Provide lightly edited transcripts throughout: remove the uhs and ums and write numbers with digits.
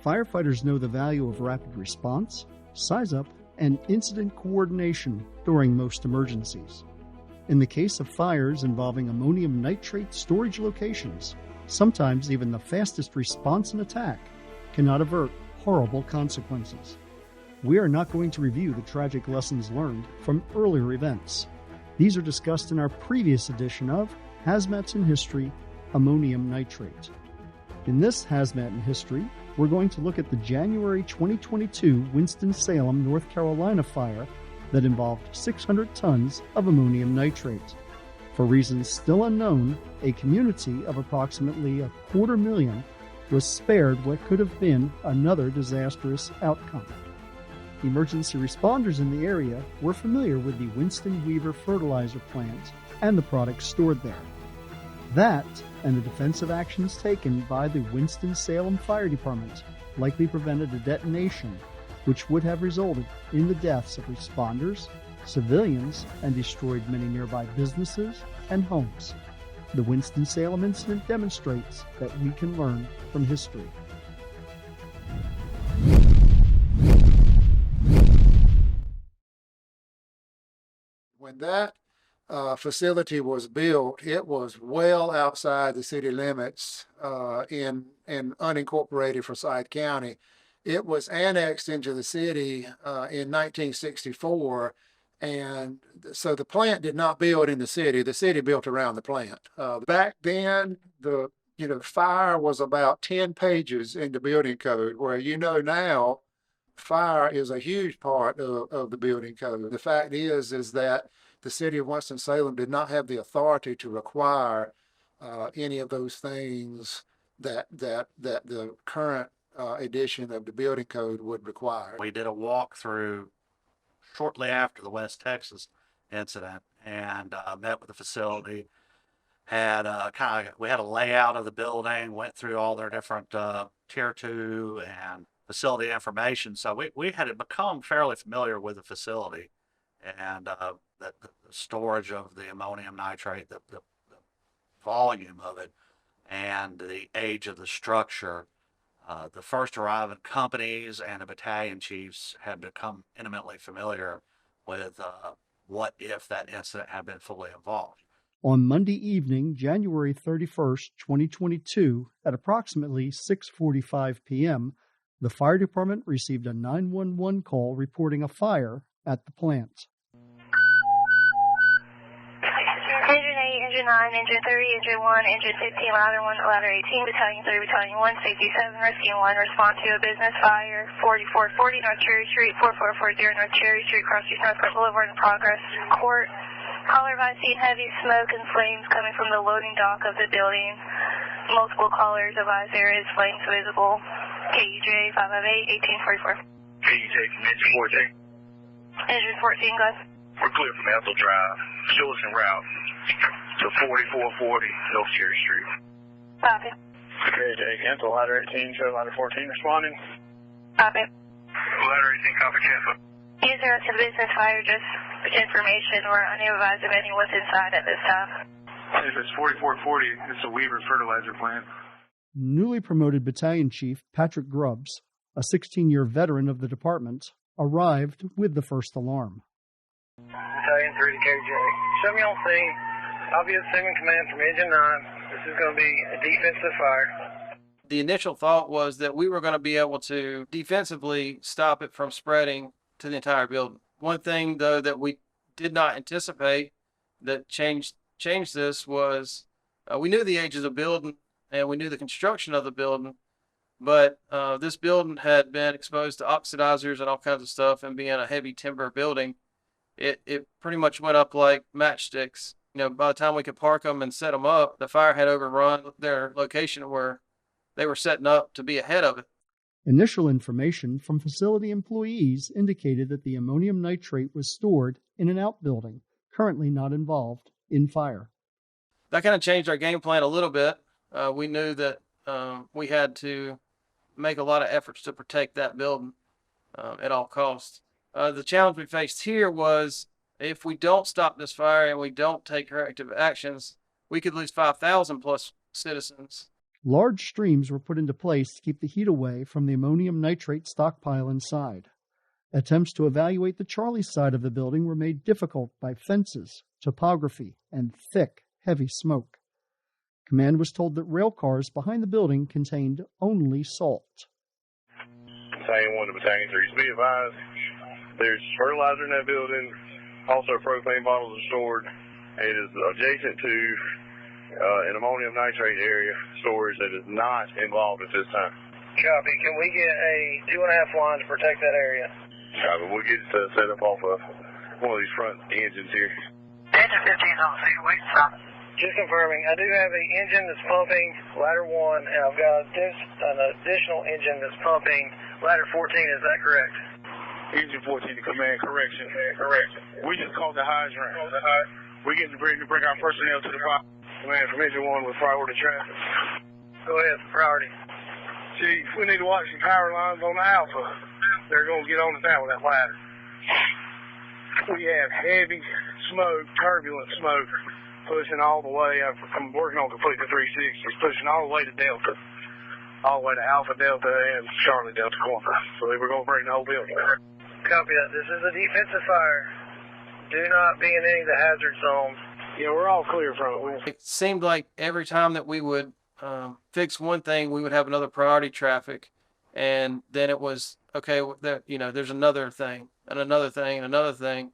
Firefighters know the value of rapid response, size up, and incident coordination during most emergencies. In the case of fires involving ammonium nitrate storage locations, sometimes even the fastest response and attack cannot avert horrible consequences. We are not going to review the tragic lessons learned from earlier events. These are discussed in our previous edition of Hazmats in History, Ammonium Nitrate. In this Hazmat in History, we're going to look at the January 2022 Winston-Salem, North Carolina fire that involved 600 tons of ammonium nitrate. For reasons still unknown, a community of approximately 250,000 was spared what could have been another disastrous outcome. Emergency responders in the area were familiar with the Winston Fertilizer plant and the products stored there. That, and the defensive actions taken by the Winston-Salem Fire Department, likely prevented a detonation, which would have resulted in the deaths of responders, civilians, and destroyed many nearby businesses and homes. The Winston-Salem incident demonstrates that we can learn from history. When that facility was built, it was well outside the city limits in unincorporated Forsyth County. It was annexed into the city in 1964, and so the plant did not build in the city. The city built around the plant. Back then, the fire was about 10 pages in the building code, where now fire is a huge part of the building code. The fact is that the city of Winston-Salem did not have the authority to require any of those things that the current edition of the building code would require. We did a walkthrough shortly after the West Texas incident and met with the facility. We had a layout of the building, went through all their different tier 2 and facility information. So we had become fairly familiar with the facility and the storage of the ammonium nitrate, the volume of it, and the age of the structure. The first arriving companies and the battalion chiefs had become intimately familiar with what if that incident had been fully involved. On Monday evening, January 31st, 2022, at approximately 6:45 p.m., the fire department received a 911 call reporting a fire at the plant. Engine 8, Engine 9, Engine 30, Engine 1, Engine 15, Ladder 1, Ladder 18, Battalion 3, Battalion 1, Safety 7, Rescue 1, respond to a business fire, 4440 North Cherry Street, 4440 North Cherry Street, Cross Street, North Court Boulevard in progress. Court, caller advised seen heavy smoke and flames coming from the loading dock of the building. Multiple callers advised there is flames visible. KUJ 558 1844. KUJ from Engine 14. Engine 14, go ahead. We're clear from Ethel Drive. Show us en route to 4440 North Cherry Street. Copy. KJ, cancel. Ladder 18, show Ladder 14 responding. Copy. Ladder 18, copy, cancel. User to business fire, just information. We're unadvised of any what's inside at this time. If it's 4440, it's a Weaver Fertilizer plant. Newly promoted Battalion Chief Patrick Grubbs, a 16-year veteran of the department, arrived with the first alarm. Battalion 3 to KJ. Show me on scene. I'll be assuming command from Engine 9. This is going to be a defensive fire. The initial thought was that we were going to be able to defensively stop it from spreading to the entire building. One thing, though, that we did not anticipate that changed this was we knew the age of the building and we knew the construction of the building, but this building had been exposed to oxidizers and all kinds of stuff, and being a heavy timber building, it pretty much went up like matchsticks. By the time we could park them and set them up, the fire had overrun their location where they were setting up to be ahead of it. Initial information from facility employees indicated that the ammonium nitrate was stored in an outbuilding, currently not involved in fire. That kind of changed our game plan a little bit. We knew that we had to make a lot of efforts to protect that building at all costs. The challenge we faced here was if we don't stop this fire and we don't take corrective actions, we could lose 5,000 plus citizens. Large streams were put into place to keep the heat away from the ammonium nitrate stockpile inside. Attempts to evaluate the Charlie side of the building were made difficult by fences, topography, and thick, heavy smoke. Command was told that rail cars behind the building contained only salt. Battalion 1 to Battalion 3. Be advised, there's fertilizer in that building. Also, propane bottles are stored. It is adjacent to an ammonium nitrate area storage that is not involved at this time. Copy. Can we get a 2.5 line to protect that area? Copy. We'll get it set up off of one of these front engines here. Engine 15 on the scene. Wait, stop. Just confirming. I do have an engine that's pumping ladder 1, and I've got an additional engine that's pumping ladder 14. Is that correct? Engine 14 to command. Correction. We just called the hydrant. We get ready to bring our personnel to the fire. Command from engine 1 with priority traffic. Go ahead. Priority. Chief, we need to watch the power lines on the Alpha. They're going to get on us now with that ladder. We have heavy smoke, turbulent smoke, pushing all the way. I'm working on completing the 360s, pushing all the way to Delta, all the way to Alpha Delta and Charlie Delta corner. So we're going to bring the whole building. Copy that. This is a defensive fire. Do not be in any of the hazard zones. Yeah, we're all clear from it. It seemed like every time that we would fix one thing, we would have another priority traffic, and then it was okay. There's another thing and another thing and another thing,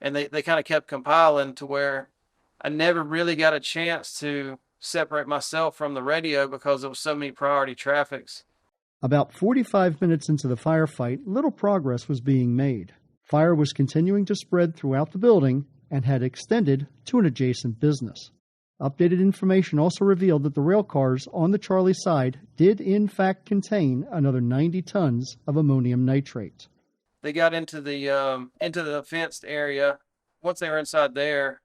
and they kind of kept compiling to where I never really got a chance to separate myself from the radio because there was so many priority traffics. About 45 minutes into the firefight, little progress was being made. Fire was continuing to spread throughout the building and had extended to an adjacent business. Updated information also revealed that the rail cars on the Charlie side did in fact contain another 90 tons of ammonium nitrate. They got into the fenced area. Once they were inside there,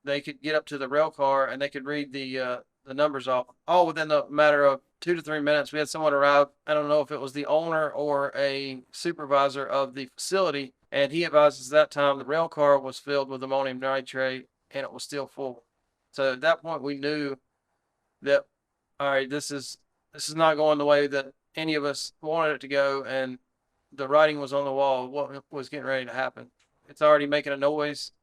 they could get up to the rail car and they could read the numbers off, all within a matter of 2 to 3 minutes. We had someone arrive. I don't know if it was the owner or a supervisor of the facility, and he advised us at that time the rail car was filled with ammonium nitrate and it was still full. So at that point, we knew that, all right, this is not going the way that any of us wanted it to go, and the writing was on the wall of what was getting ready to happen. It's already making a noise.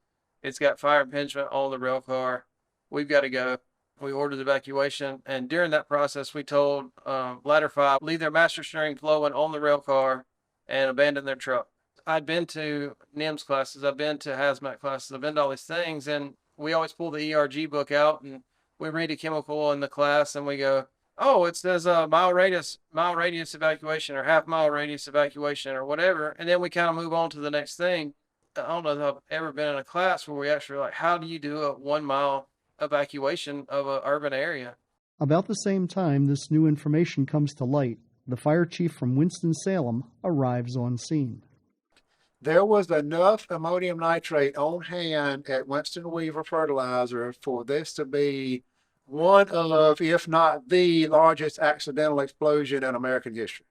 It's got fire impingement on the rail car. We've got to go. We ordered evacuation, and during that process, we told Ladder 5, leave their master steering flowing on the rail car and abandon their truck. I'd been to NIMS classes. I've been to Hazmat classes. I've been to all these things, and we always pull the ERG book out, and we read a chemical in the class, and we go, oh, it says mile radius evacuation or half-mile radius evacuation or whatever, and then we kind of move on to the next thing. I don't know if I've ever been in a class where we actually like, how do you do a 1 mile evacuation of an urban area? About the same time this new information comes to light, the fire chief from Winston-Salem arrives on scene. There was enough ammonium nitrate on hand at Winston Weaver Fertilizer for this to be one of, if not the largest accidental explosion in American history.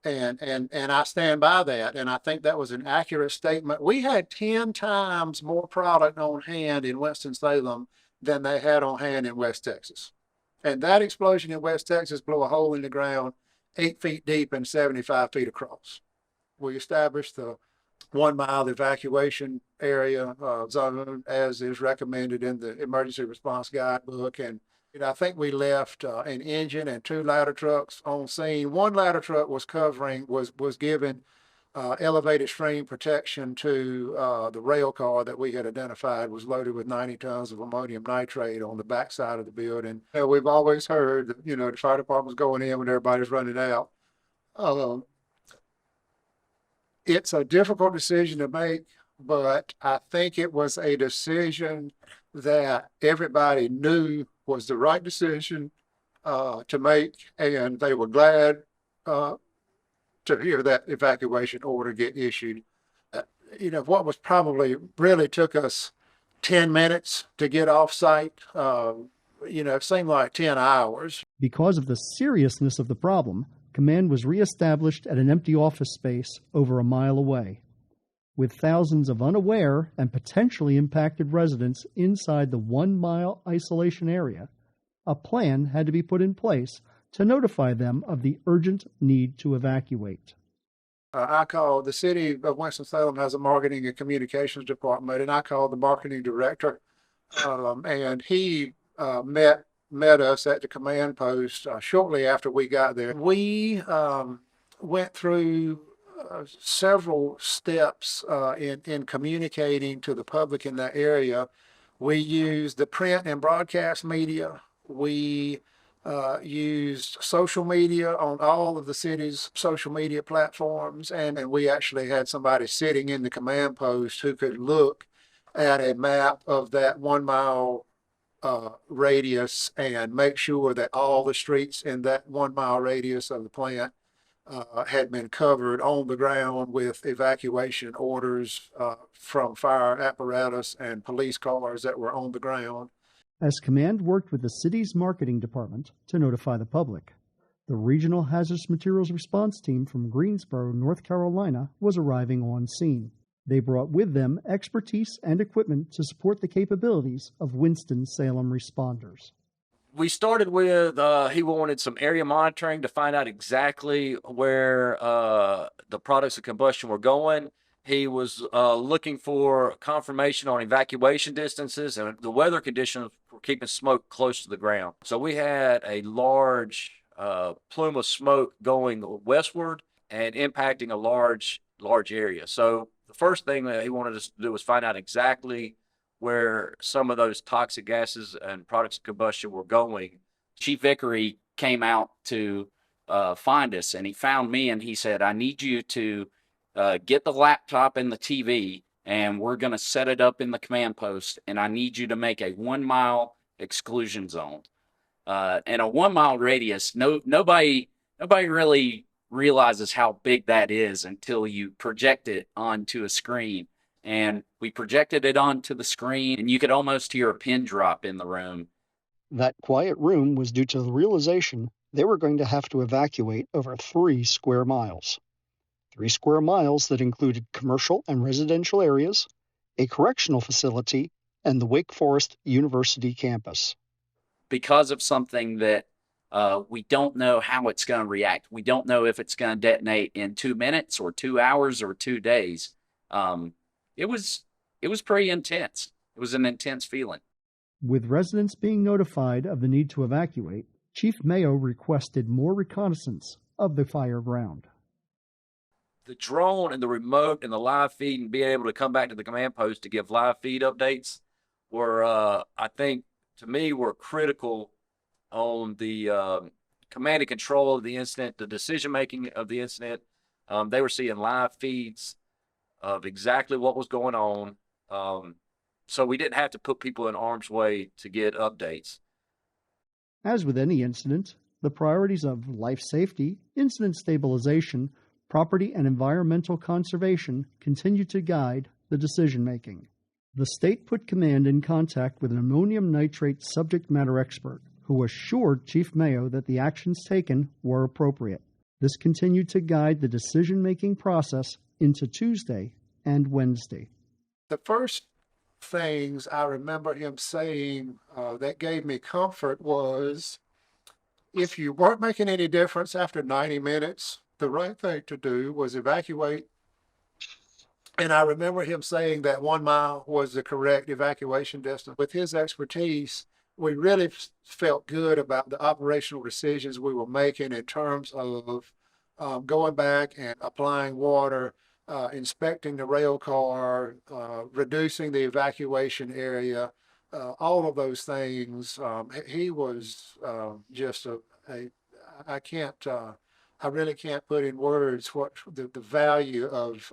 And I stand by that, and I think that was an accurate statement. We had 10 times more product on hand in Winston-Salem than they had on hand in West Texas. And that explosion in West Texas blew a hole in the ground 8 feet deep and 75 feet across. We established the 1 mile evacuation area zone as is recommended in the emergency response guidebook. And I think we left an engine and 2 ladder trucks on scene. 1 ladder truck was given elevated stream protection to the rail car that we had identified was loaded with 90 tons of ammonium nitrate on the backside of the building. We've always heard that, the fire department's going in when everybody's running out. It's a difficult decision to make, but I think it was a decision that everybody knew was the right decision to make, and they were glad to hear that evacuation order get issued. What was probably really took us 10 minutes to get off site, it seemed like 10 hours. Because of the seriousness of the problem, command was reestablished at an empty office space over a mile away. With thousands of unaware and potentially impacted residents inside the 1 mile isolation area, A plan had to be put in place to notify them of the urgent need to evacuate. I called, the city of Winston-Salem has a marketing and communications department, and I called the marketing director, and he met us at the command post shortly after we got there. We went through several steps in communicating to the public in that area. We used the print and broadcast media. We used social media on all of the city's social media platforms, and we actually had somebody sitting in the command post who could look at a map of that 1 mile radius and make sure that all the streets in that 1 mile radius of the plant had been covered on the ground with evacuation orders from fire apparatus and police cars that were on the ground. As command worked with the city's marketing department to notify the public, the Regional Hazardous Materials Response Team from Greensboro, North Carolina, was arriving on scene. They brought with them expertise and equipment to support the capabilities of Winston-Salem responders. We started with, he wanted some area monitoring to find out exactly where the products of combustion were going. He was looking for confirmation on evacuation distances, and the weather conditions were keeping smoke close to the ground. So we had a large plume of smoke going westward and impacting a large area. So the first thing that he wanted us to do was find out exactly where some of those toxic gases and products of combustion were going. Chief Vickery came out to find us, and he found me, and he said, I need you to get the laptop and the TV, and we're going to set it up in the command post, and I need you to make a 1 mile exclusion zone. And a 1 mile radius, nobody really realizes how big that is until you project it onto a screen. And we projected it onto the screen, and you could almost hear a pin drop in the room. That quiet room was due to the realization they were going to have to evacuate over 3 square miles. 3 square miles that included commercial and residential areas, a correctional facility, and the Wake Forest University campus. Because of something that we don't know how it's going to react. We don't know if it's going to detonate in 2 minutes or 2 hours or 2 days. It was pretty intense. It was an intense feeling. With residents being notified of the need to evacuate, Chief Mayo requested more reconnaissance of the fire ground. The drone and the remote and the live feed and being able to come back to the command post to give live feed updates were, I think, to me, were critical on the command and control of the incident, the decision-making of the incident. They were seeing live feeds of exactly what was going on. So we didn't have to put people in harm's way to get updates. As with any incident, the priorities of life safety, incident stabilization, property and environmental conservation continue to guide the decision-making. The state put command in contact with an ammonium nitrate subject matter expert who assured Chief Mayo that the actions taken were appropriate. This continued to guide the decision-making process into Tuesday and Wednesday. The first things I remember him saying that gave me comfort was, if you weren't making any difference after 90 minutes, the right thing to do was evacuate. And I remember him saying that 1 mile was the correct evacuation distance. With his expertise, we really felt good about the operational decisions we were making in terms of going back and applying water, inspecting the rail car, reducing the evacuation area, all of those things. He was just I really can't put in words what the value of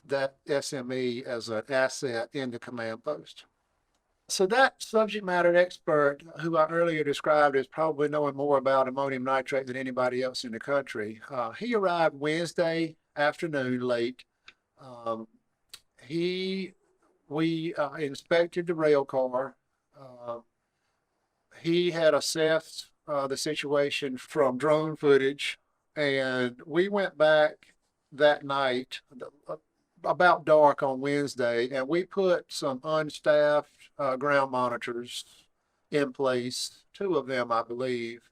that SME as an asset in the command post. So that subject matter expert, who I earlier described as probably knowing more about ammonium nitrate than anybody else in the country, he arrived Wednesday afternoon late. We inspected the rail car. He had assessed the situation from drone footage, and we went back that night about dark on Wednesday, and we put some unstaffed ground monitors in place, two of them, I believe,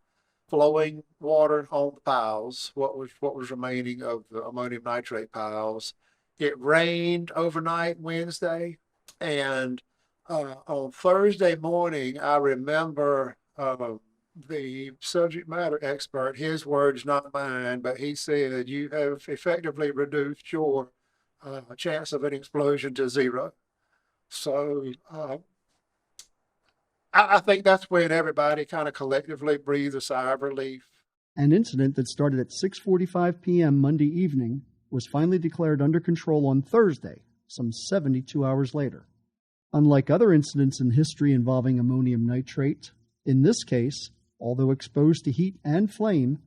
flowing water on the piles, what was remaining of the ammonium nitrate piles. It rained overnight Wednesday, and on Thursday morning, I remember the subject matter expert, his words, not mine, but he said, you have effectively reduced your chance of an explosion to zero. So I think that's when everybody kind of collectively breathed a sigh of relief. An incident that started at 6:45 p.m. Monday evening was finally declared under control on Thursday, some 72 hours later. Unlike other incidents in history involving ammonium nitrate, in this case, although exposed to heat and flame,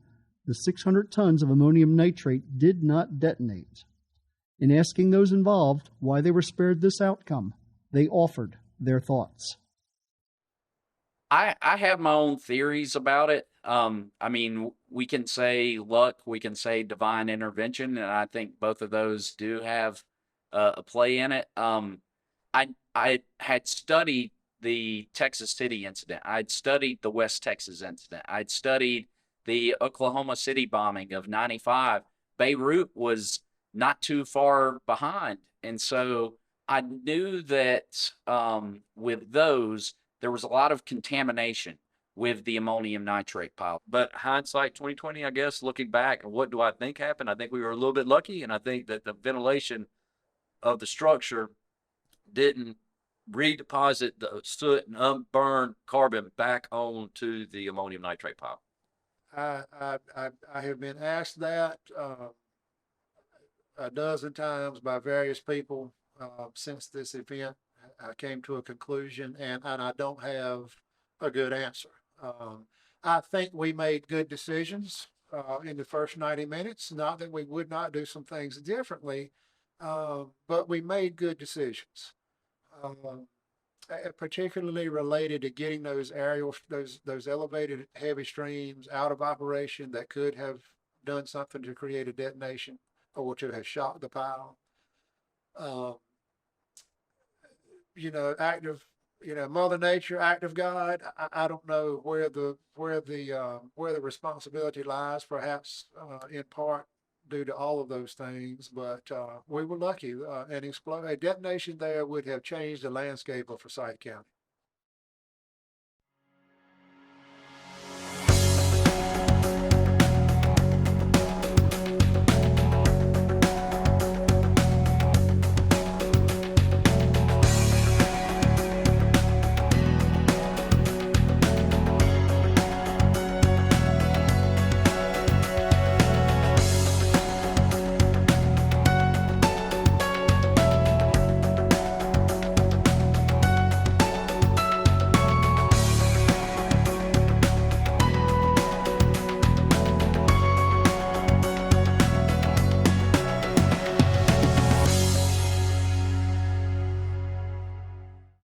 the 600 tons of ammonium nitrate did not detonate. In asking those involved why they were spared this outcome, they offered their thoughts. I have my own theories about it. I mean, we can say luck, we can say divine intervention, and I think both of those do have a play in it. I had studied the Texas City incident. I'd studied the West Texas incident. I'd studied the Oklahoma City bombing of '95. Beirut was not too far behind, and so I knew that with those, there was a lot of contamination with the ammonium nitrate pile. But hindsight 2020, I guess, looking back, what do I think happened? I think we were a little bit lucky, and I think that the ventilation of the structure didn't redeposit the soot and unburned carbon back onto the ammonium nitrate pile. I have been asked that a dozen times by various people since this event. I came to a conclusion, and I don't have a good answer. I think we made good decisions in the first 90 minutes. Not that we would not do some things differently, but we made good decisions, particularly related to getting those those elevated heavy streams out of operation that could have done something to create a detonation or to have shocked the pile. Mother Nature, act of God. I don't know where the responsibility lies, perhaps in part due to all of those things, but we were lucky. A detonation there would have changed the landscape of Forsyth County.